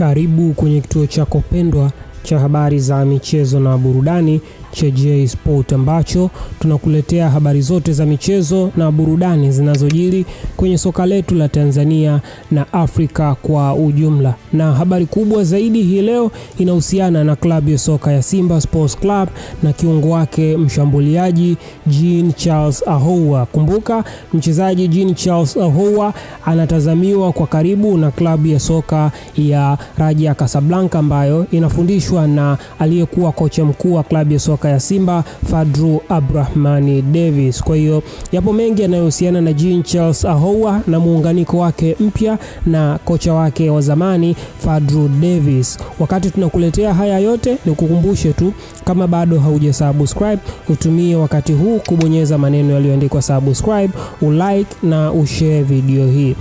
Karibu kwenye kituo chako pendwa cha habari za michezo na burudani cha J Sport, ambacho tunakuletea habari zote za michezo na burudani zinazojiri kwenye soka letu la Tanzania na Afrika kwa ujumla. Na habari kubwa zaidi hii leo inahusiana na klabu ya soka ya Simba Sports Club na kiungo wake mshambuliaji Jean Charles Ahoua. Kumbuka mchezaji Jean Charles Ahoua anatazamiwa kwa karibu na klabu ya soka ya Raja Casablanca ambayo inafundishwa na aliyekuwa kocha mkuu wa klabu ya soka ya Simba Fadlu Abdrahmani Davis. Kwa hiyo yapo mengi yanayohusiana na Jean Charles Ahoua na muunganiko wake mpya na kocha wake wa zamani Fadlu Davis. Wakati tunakuletea haya yote, nikukumbushe tu kama bado haujasubscribe, utumie wakati huu kubonyeza maneno yaliyoandikwa subscribe, ulike na ushare video hii.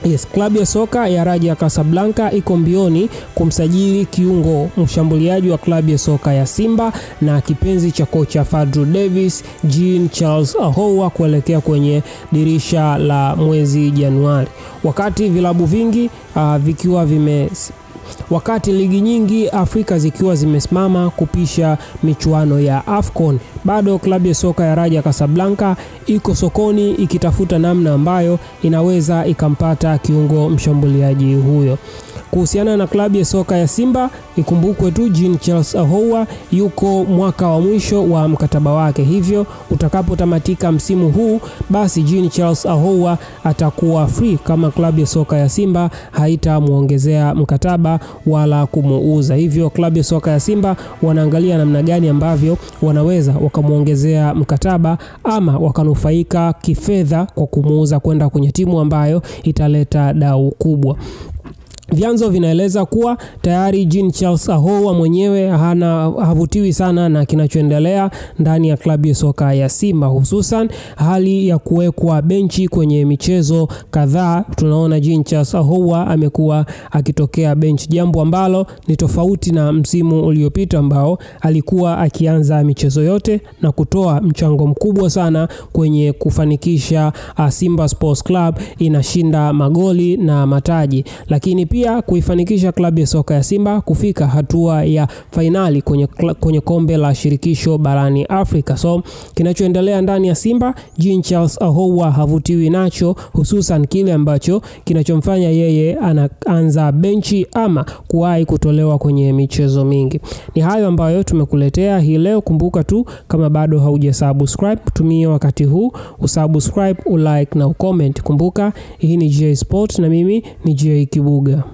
Yes, klabu ya soka ya Raja Casablanca iko mbioni kumsajili kiungo mshambuliaji wa klabu ya soka ya Simba na kipenzi cha kocha Fadlu Davis, Jean Charles Ahoua, kuelekea kwenye dirisha la mwezi Januari. Wakati vilabu vingi wakati ligi nyingi Afrika zikiwa zimesimama kupisha michuano ya AFCON, bado klabu ya soka ya Raja Casablanca iko sokoni ikitafuta namna ambayo inaweza ikampata kiungo mshambuliaji huyo. Kuhusiana na klabu ya soka ya Simba, ikumbukwe tu Jean Charles Ahoua yuko mwaka wa mwisho wa mkataba wake, hivyo utakapotamatika msimu huu, basi Jean Charles Ahoua atakuwa free kama klabu ya soka ya Simba haitamuongezea mkataba wala kumuuza. Hivyo klabu ya soka ya Simba wanaangalia namna gani ambavyo wanaweza wakamuongezea mkataba ama wakanufaika kifedha kwa kumuuza kwenda kwenye timu ambayo italeta dau kubwa. Vyanzo vinaeleza kuwa tayari Jean Charles Ahoua mwenyewe havutiwi sana na kinachoendelea ndani ya klabu ya soka ya Simba, hususan hali ya kuwekwa benchi kwenye michezo kadhaa. Tunaona Jean Charles Ahoua amekuwa akitokea bench, jambo ambalo ni tofauti na msimu uliopita ambao alikuwa akianza michezo yote na kutoa mchango mkubwa sana kwenye kufanikisha Simba Sports Club inashinda magoli na mataji, lakini pia kuifanikisha klabu ya soka ya Simba kufika hatua ya finali kwenye kombe la shirikisho barani Afrika. So kinachoendelea ndani ya Simba, Jean Charles Ahoua havutiwi nacho, hususan kile ambacho kinachomfanya yeye anaanza benchi ama kuwahi kutolewa kwenye michezo mingi. Ni hayo ambayo tumekuletea hii leo. Kumbuka tu kama bado haujasubscribe, tumie wakati huu usubscribe, ulike na ucomment. Kumbuka hii ni J Sport na mimi ni J Kibuga.